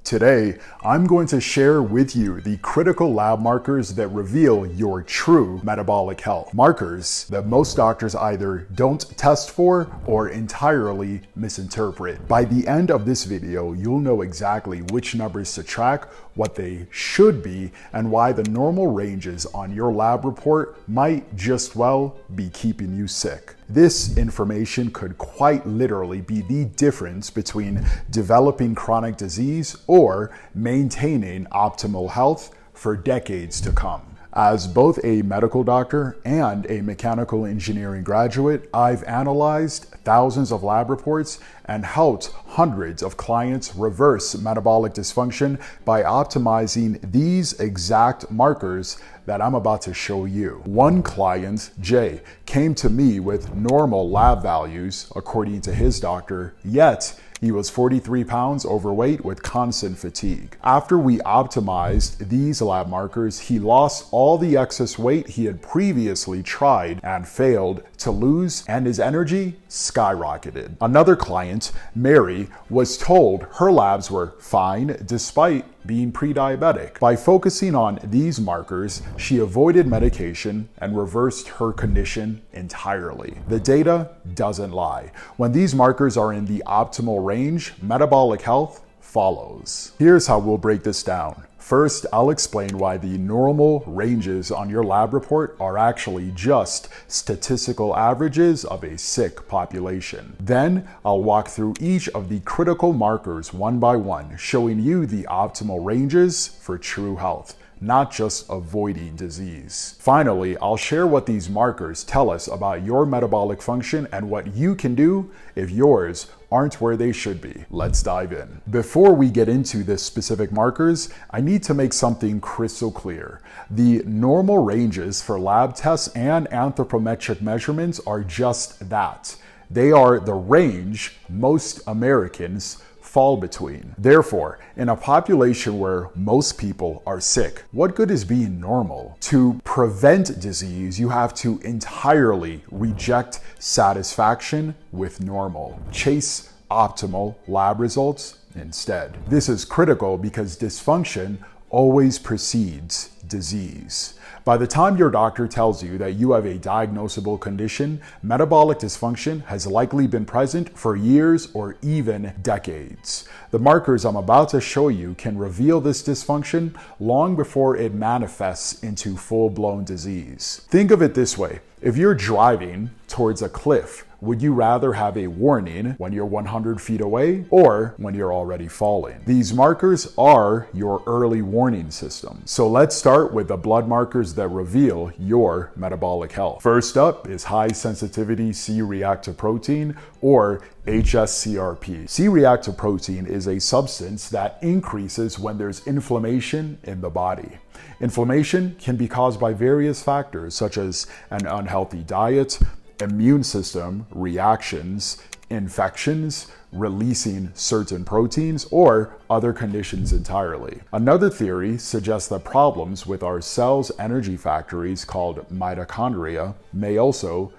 Today, I'm going to share with you the critical lab markers that reveal your true metabolic health. Markers that most doctors either don't test for or entirely misinterpret. By the end of this video, you'll know exactly which numbers to track, what they should be, and why the normal ranges on your lab report might just well be keeping you sick. This information could quite literally be the difference between developing chronic disease or maintaining optimal health for decades to come. As both a medical doctor and a mechanical engineering graduate, I've analyzed thousands of lab reports and helped hundreds of clients reverse metabolic dysfunction by optimizing these exact markers that I'm about to show you. One client, Jay, came to me with normal lab values according to his doctor, yet he was 43 pounds overweight with constant fatigue. After we optimized these lab markers, he lost all the excess weight he had previously tried and failed to lose, and his energy skyrocketed. Another client, Mary, was told her labs were fine despite being pre-diabetic. By focusing on these markers, she avoided medication and reversed her condition entirely. The data doesn't lie. When these markers are in the optimal range, metabolic health follows. Here's how we'll break this down. First, I'll explain why the normal ranges on your lab report are actually just statistical averages of a sick population. Then, I'll walk through each of the critical markers one by one, showing you the optimal ranges for true health, not just avoiding disease. Finally, I'll share what these markers tell us about your metabolic function and what you can do if yours aren't where they should be. Let's dive in. Before we get into the specific markers, I need to make something crystal clear. The normal ranges for lab tests and anthropometric measurements are just that. They are the range most Americans fall between. Therefore, in a population where most people are sick, what good is being normal? To prevent disease, you have to entirely reject satisfaction with normal. Chase optimal lab results instead. This is critical because dysfunction always precedes disease. By the time your doctor tells you that you have a diagnosable condition, metabolic dysfunction has likely been present for years or even decades. The markers I'm about to show you can reveal this dysfunction long before it manifests into full-blown disease. Think of it this way. If you're driving towards a cliff, would you rather have a warning when you're 100 feet away or when you're already falling? These markers are your early warning system. So let's start with the blood markers that reveal your metabolic health. First up is high sensitivity C-reactive protein, or HSCRP. C-reactive protein is a substance that increases when there's inflammation in the body. Inflammation can be caused by various factors such as an unhealthy diet, immune system reactions, infections, releasing certain proteins, or other conditions entirely. Another theory suggests that problems with our cells' energy factories called mitochondria may also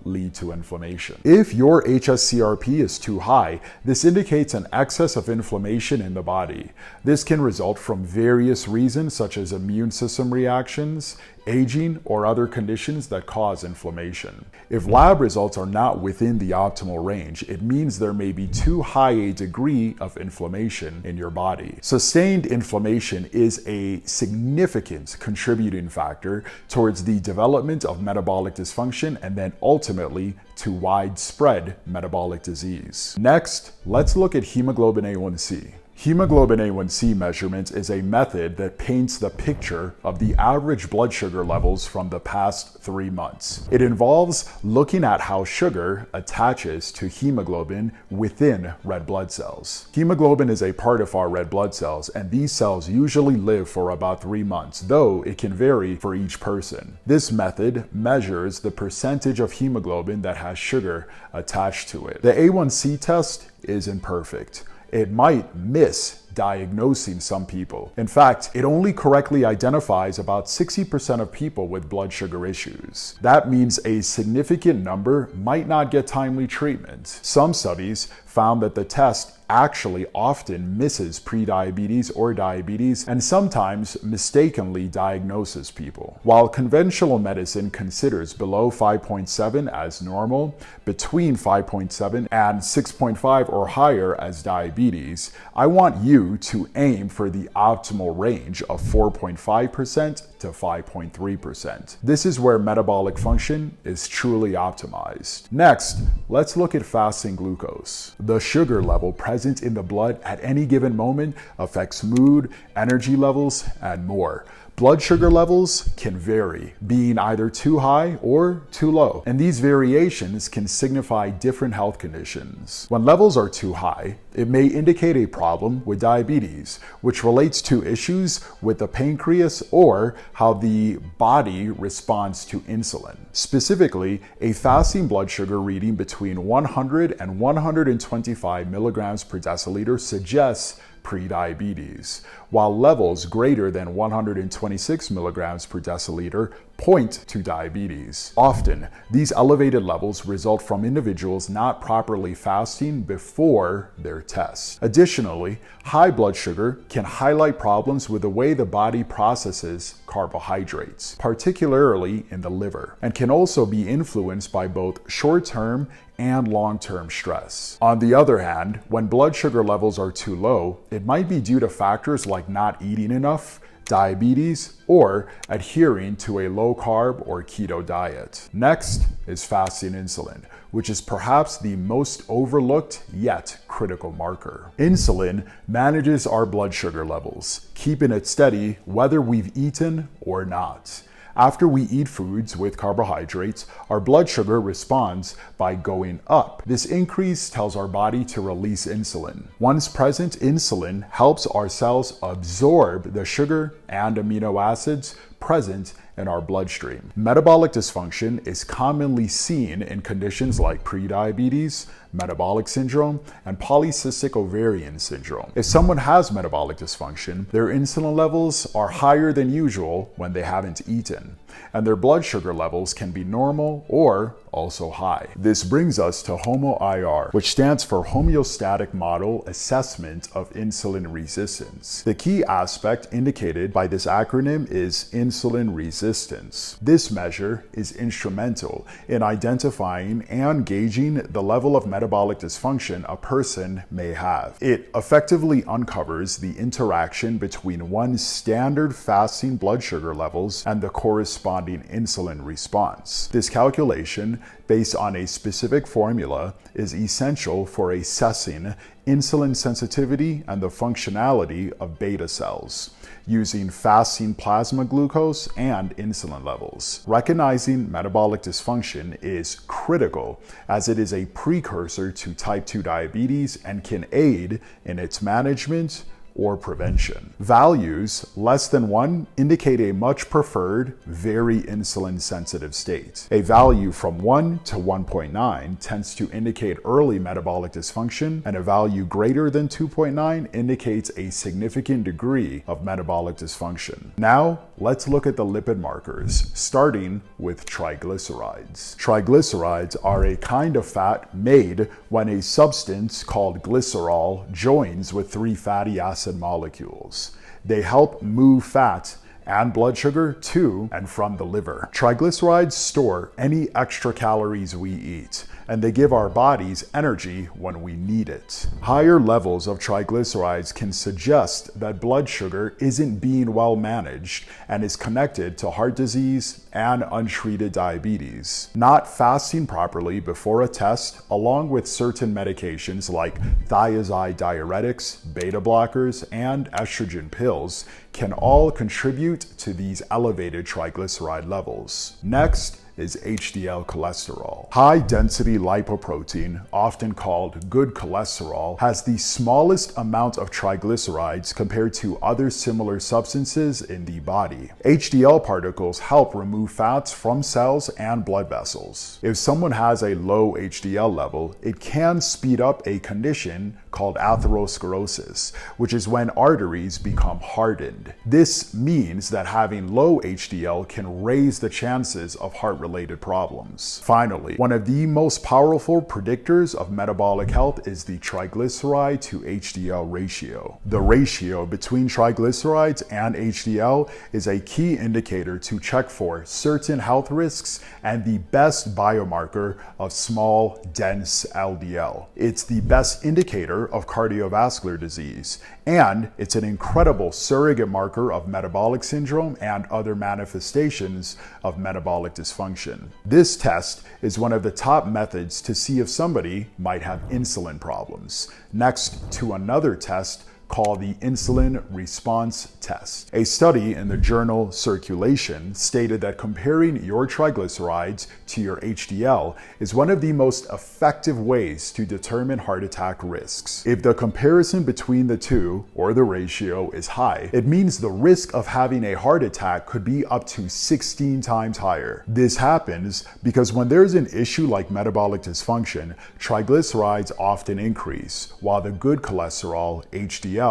lead to inflammation. If your HSCRP is too high, this indicates an excess of inflammation in the body. This can result from various reasons such as immune system reactions, aging, or other conditions that cause inflammation. If lab results are not within the optimal range, it means there may be too high a degree of inflammation in your body. Sustained inflammation is a significant contributing factor towards the development of metabolic dysfunction and then ultimately to widespread metabolic disease. Next, let's look at hemoglobin A1C. Hemoglobin A1C measurement is a method that paints the picture of the average blood sugar levels from the past 3 months. It involves looking at how sugar attaches to hemoglobin within red blood cells. Hemoglobin is a part of our red blood cells, and these cells usually live for about 3 months, though it can vary for each person. This method measures the percentage of hemoglobin that has sugar attached to it. The A1C test is imperfect. It might miss diagnosing some people. In fact, it only correctly identifies about 60% of people with blood sugar issues. That means a significant number might not get timely treatment. Some studies found that the test actually often misses prediabetes or diabetes and sometimes mistakenly diagnoses people. While conventional medicine considers below 5.7 as normal, between 5.7 and 6.5 or higher as diabetes, I want you to aim for the optimal range of 4.5% to 5.3%. This is where metabolic function is truly optimized. Next, let's look at fasting glucose. The sugar level present in the blood at any given moment affects mood, energy levels, and more. Blood sugar levels can vary, being either too high or too low, and these variations can signify different health conditions. When levels are too high, it may indicate a problem with diabetes, which relates to issues with the pancreas or how the body responds to insulin. Specifically, a fasting blood sugar reading between 100 and 125 milligrams per deciliter suggests prediabetes, while levels greater than 126 milligrams per deciliter point to diabetes. Often, these elevated levels result from individuals not properly fasting before their test. Additionally, high blood sugar can highlight problems with the way the body processes carbohydrates, particularly in the liver, and can also be influenced by both short-term and long-term stress. On the other hand, when blood sugar levels are too low, it might be due to factors like not eating enough, diabetes, or adhering to a low-carb or keto diet. Next is fasting insulin, which is perhaps the most overlooked yet critical marker. Insulin manages our blood sugar levels, keeping it steady whether we've eaten or not. After we eat foods with carbohydrates, our blood sugar responds by going up. This increase tells our body to release insulin. Once present, insulin helps our cells absorb the sugar and amino acids present in our bloodstream. Metabolic dysfunction is commonly seen in conditions like prediabetes, metabolic syndrome, and polycystic ovarian syndrome. If someone has metabolic dysfunction, their insulin levels are higher than usual when they haven't eaten, and their blood sugar levels can be normal or also high. This brings us to HOMO-IR, which stands for Homeostatic Model Assessment of Insulin Resistance. The key aspect indicated by this acronym is insulin resistance. This measure is instrumental in identifying and gauging the level of metabolic dysfunction a person may have. It effectively uncovers the interaction between one's standard fasting blood sugar levels and the corresponding insulin response. This calculation, based on a specific formula, is essential for assessing insulin sensitivity and the functionality of beta cells, using fasting plasma glucose and insulin levels. Recognizing metabolic dysfunction is critical as it is a precursor to type 2 diabetes and can aid in its management or prevention. Values less than 1 indicate a much preferred, very insulin sensitive state. A value from 1 to 1.9 tends to indicate early metabolic dysfunction, and a value greater than 2.9 indicates a significant degree of metabolic dysfunction. Now, let's look at the lipid markers, starting with triglycerides. Triglycerides are a kind of fat made when a substance called glycerol joins with 3 fatty acid molecules. They help move fat and blood sugar to and from the liver. Triglycerides store any extra calories we eat, and they give our bodies energy when we need it. Higher levels of triglycerides can suggest that blood sugar isn't being well managed and is connected to heart disease and untreated diabetes. Not fasting properly before a test, along with certain medications like thiazide diuretics, beta blockers, and estrogen pills, can all contribute to these elevated triglyceride levels. Next is HDL cholesterol. High-density lipoprotein, often called good cholesterol, has the smallest amount of triglycerides compared to other similar substances in the body. HDL particles help remove fats from cells and blood vessels. If someone has a low HDL level, it can speed up a condition called atherosclerosis, which is when arteries become hardened. This means that having low HDL can raise the chances of heart-related related problems. Finally, one of the most powerful predictors of metabolic health is the triglyceride to HDL ratio. The ratio between triglycerides and HDL is a key indicator to check for certain health risks and the best biomarker of small, dense LDL. It's the best indicator of cardiovascular disease, and it's an incredible surrogate marker of metabolic syndrome and other manifestations of metabolic dysfunction. This test is one of the top methods to see if somebody might have insulin problems, next to another test called the insulin response test. A study in the journal Circulation stated that comparing your triglycerides to your HDL is one of the most effective ways to determine heart attack risks. If the comparison between the two, or the ratio, is high, it means the risk of having a heart attack could be up to 16 times higher. This happens because when there's an issue like metabolic dysfunction, triglycerides often increase, while the good cholesterol, HDL,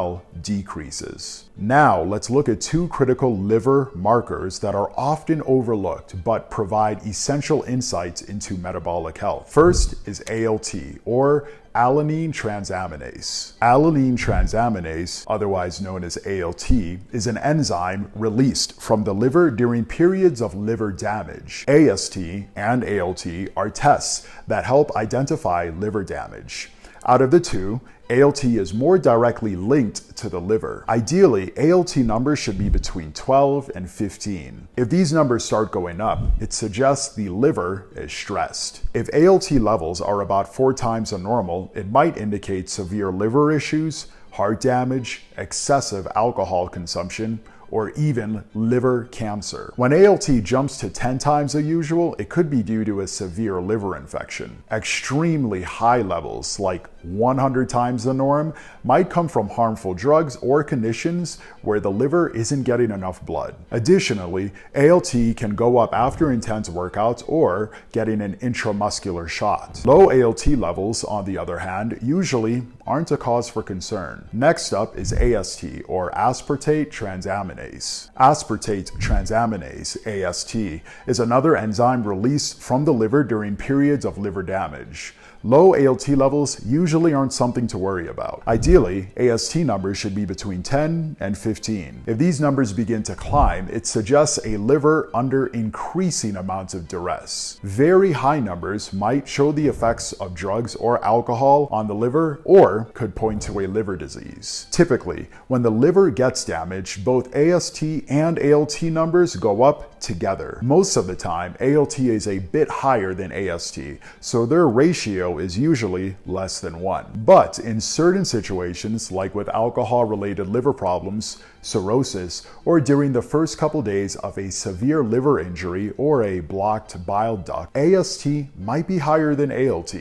decreases. Now, let's look at two critical liver markers that are often overlooked but provide essential insights into metabolic health. First is ALT, or alanine transaminase. Alanine transaminase, otherwise known as ALT, is an enzyme released from the liver during periods of liver damage. AST and ALT are tests that help identify liver damage. Out of the two, ALT is more directly linked to the liver. Ideally, ALT numbers should be between 12 and 15. If these numbers start going up, it suggests the liver is stressed. If ALT levels are about 4 times the normal, it might indicate severe liver issues, heart damage, excessive alcohol consumption, or even liver cancer. When ALT jumps to 10 times the usual, it could be due to a severe liver infection. Extremely high levels, like 100 times the norm, might come from harmful drugs or conditions where the liver isn't getting enough blood. Additionally, ALT can go up after intense workouts or getting an intramuscular shot. Low ALT levels, on the other hand, usually aren't a cause for concern. Next up is AST, or aspartate transaminase. Aspartate transaminase, AST, is another enzyme released from the liver during periods of liver damage. Low ALT levels usually aren't something to worry about. Ideally, AST numbers should be between 10 and 15. If these numbers begin to climb, it suggests a liver under increasing amounts of duress. Very high numbers might show the effects of drugs or alcohol on the liver, or could point to a liver disease. Typically, when the liver gets damaged, both AST and ALT numbers go up together. Most of the time, ALT is a bit higher than AST, so their ratio is usually less than 1. But in certain situations, like with alcohol-related liver problems, cirrhosis, or during the first couple days of a severe liver injury or a blocked bile duct, AST might be higher than ALT,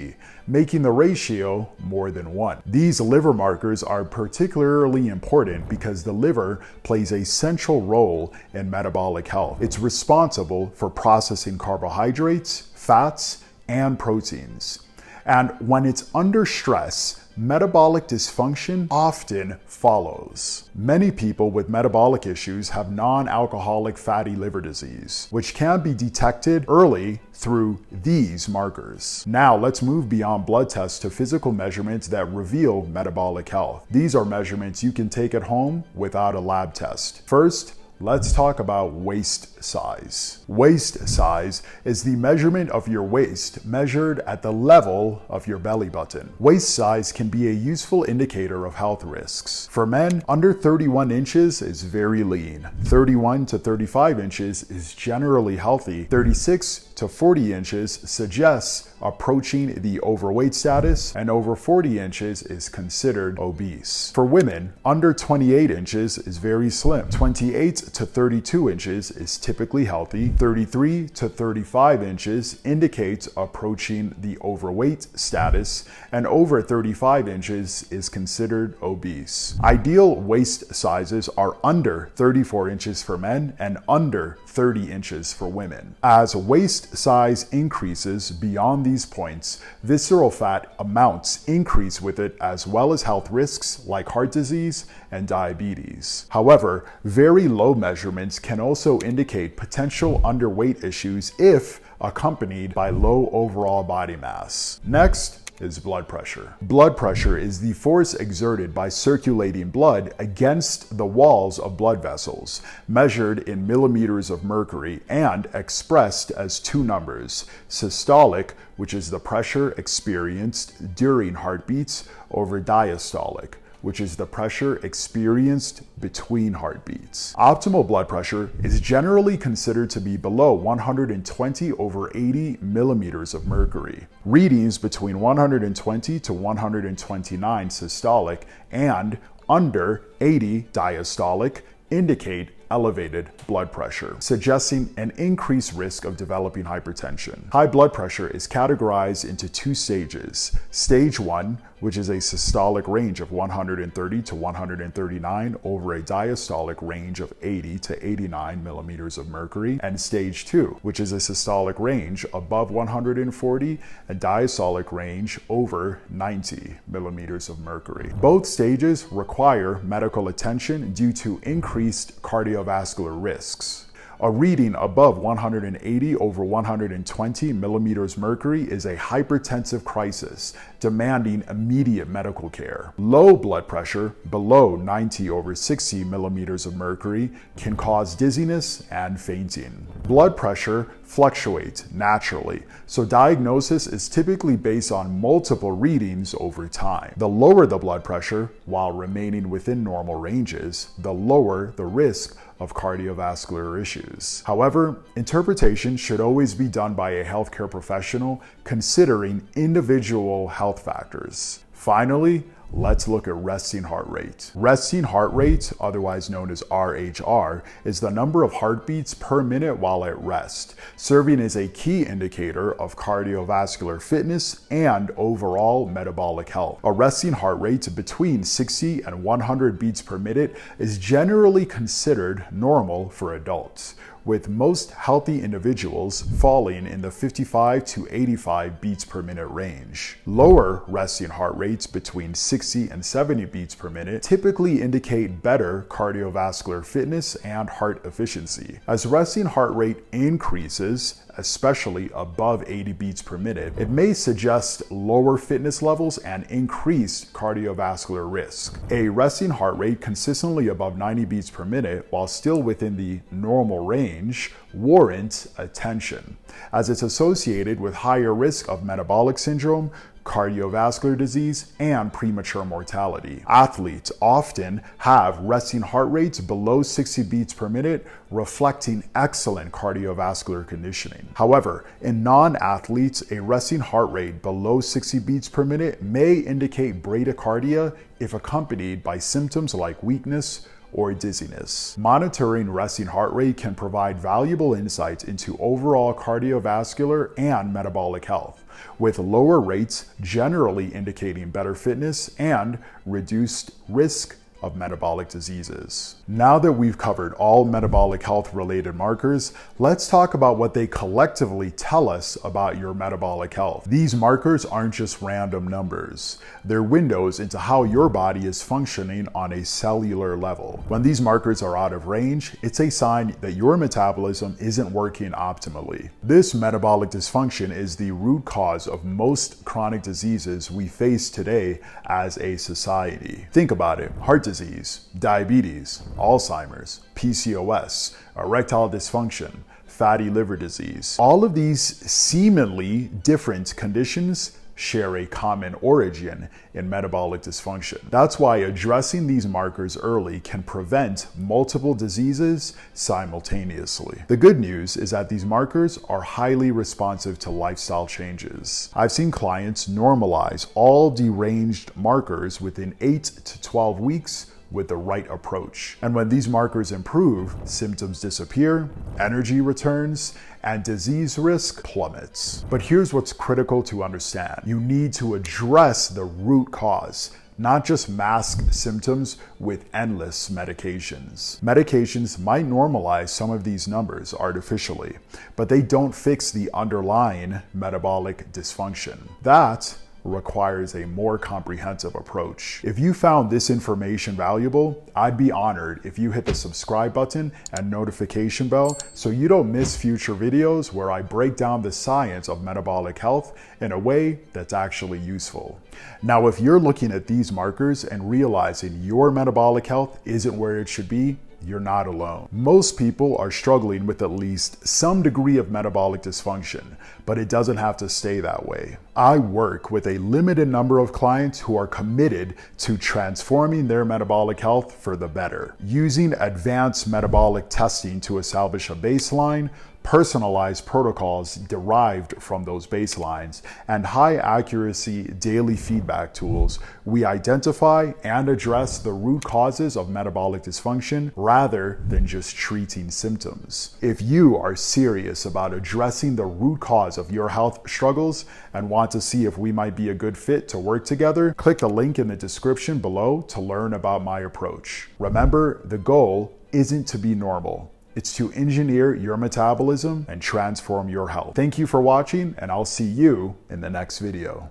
making the ratio more than 1. These liver markers are particularly important because the liver plays a central role in metabolic health. It's responsible for processing carbohydrates, fats, and proteins. And when it's under stress, metabolic dysfunction often follows. Many people with metabolic issues have non-alcoholic fatty liver disease, which can be detected early through these markers. Now let's move beyond blood tests to physical measurements that reveal metabolic health. These are measurements you can take at home without a lab test. First, let's talk about waist size. Waist size is the measurement of your waist measured at the level of your belly button. Waist size can be a useful indicator of health risks. For men, under 31 inches is very lean. 31 to 35 inches is generally healthy. 36 to 40 inches suggests approaching the overweight status, and over 40 inches is considered obese. For women, under 28 inches is very slim. 28 to 32 inches is typically healthy. 33 to 35 inches indicates approaching the overweight status, and over 35 inches is considered obese. Ideal waist sizes are under 34 inches for men and under 30 inches for women. As waist size increases beyond these points, visceral fat amounts increase with it, as well as health risks like heart disease and diabetes. However, very low measurements can also indicate potential underweight issues if accompanied by low overall body mass. Next is blood pressure. Blood pressure is the force exerted by circulating blood against the walls of blood vessels, measured in millimeters of mercury and expressed as two numbers: systolic, which is the pressure experienced during heartbeats, over diastolic, which is the pressure experienced between heartbeats. Optimal blood pressure is generally considered to be below 120/80 millimeters of mercury. Readings between 120 to 129 systolic and under 80 diastolic indicate elevated blood pressure, suggesting an increased risk of developing hypertension. High blood pressure is categorized into two stages. Stage 1, which is a systolic range of 130 to 139 over a diastolic range of 80 to 89 millimeters of mercury, and stage 2, which is a systolic range above 140 and diastolic range over 90 millimeters of mercury. Both stages require medical attention due to increased cardiovascular risks. A reading above 180 over 120 millimeters mercury is a hypertensive crisis, demanding immediate medical care. Low blood pressure below 90 over 60 millimeters of mercury can cause dizziness and fainting. Blood pressure fluctuates naturally, so diagnosis is typically based on multiple readings over time. The lower the blood pressure, while remaining within normal ranges, the lower the risk of cardiovascular issues. However, interpretation should always be done by a healthcare professional considering individual health factors. Finally, let's look at resting heart rate. Resting heart rate, otherwise known as RHR, is the number of heartbeats per minute while at rest, serving as a key indicator of cardiovascular fitness and overall metabolic health. A resting heart rate between 60 and 100 beats per minute is generally considered normal for adults, with most healthy individuals falling in the 55 to 85 beats per minute range. Lower resting heart rates between 60 and 70 beats per minute typically indicate better cardiovascular fitness and heart efficiency. As resting heart rate increases, especially above 80 beats per minute, it may suggest lower fitness levels and increased cardiovascular risk. A resting heart rate consistently above 90 beats per minute while still within the normal range warrants attention, as it's associated with higher risk of metabolic syndrome, cardiovascular disease, and premature mortality. Athletes often have resting heart rates below 60 beats per minute, reflecting excellent cardiovascular conditioning. However, in non-athletes, a resting heart rate below 60 beats per minute may indicate bradycardia if accompanied by symptoms like weakness or dizziness. Monitoring resting heart rate can provide valuable insights into overall cardiovascular and metabolic health, with lower rates generally indicating better fitness and reduced risk of metabolic diseases. Now that we've covered all metabolic health related markers, let's talk about what they collectively tell us about your metabolic health. These markers aren't just random numbers. They're windows into how your body is functioning on a cellular level. When these markers are out of range, it's a sign that your metabolism isn't working optimally. This metabolic dysfunction is the root cause of most chronic diseases we face today as a society. Think about it: heart disease, diabetes, Alzheimer's, PCOS, erectile dysfunction, fatty liver disease. All of these seemingly different conditions share a common origin in metabolic dysfunction. That's why addressing these markers early can prevent multiple diseases simultaneously. The good news is that these markers are highly responsive to lifestyle changes. I've seen clients normalize all deranged markers within 8 to 12 weeks with the right approach. And when these markers improve, symptoms disappear, energy returns, and disease risk plummets. But here's what's critical to understand. You need to address the root cause, not just mask symptoms with endless medications. Medications might normalize some of these numbers artificially, but they don't fix the underlying metabolic dysfunction. That requires a more comprehensive approach. If you found this information valuable, I'd be honored if you hit the subscribe button and notification bell so you don't miss future videos where I break down the science of metabolic health in a way that's actually useful. Now, if you're looking at these markers and realizing your metabolic health isn't where it should be, you're not alone. Most people are struggling with at least some degree of metabolic dysfunction, but it doesn't have to stay that way. I work with a limited number of clients who are committed to transforming their metabolic health for the better, using advanced metabolic testing to establish a baseline, personalized protocols derived from those baselines, and high accuracy daily feedback tools. We identify and address the root causes of metabolic dysfunction rather than just treating symptoms. If you are serious about addressing the root cause of your health struggles and want to see if we might be a good fit to work together, click the link in the description below to learn about my approach. Remember, the goal isn't to be normal. It's to engineer your metabolism and transform your health. Thank you for watching, and I'll see you in the next video.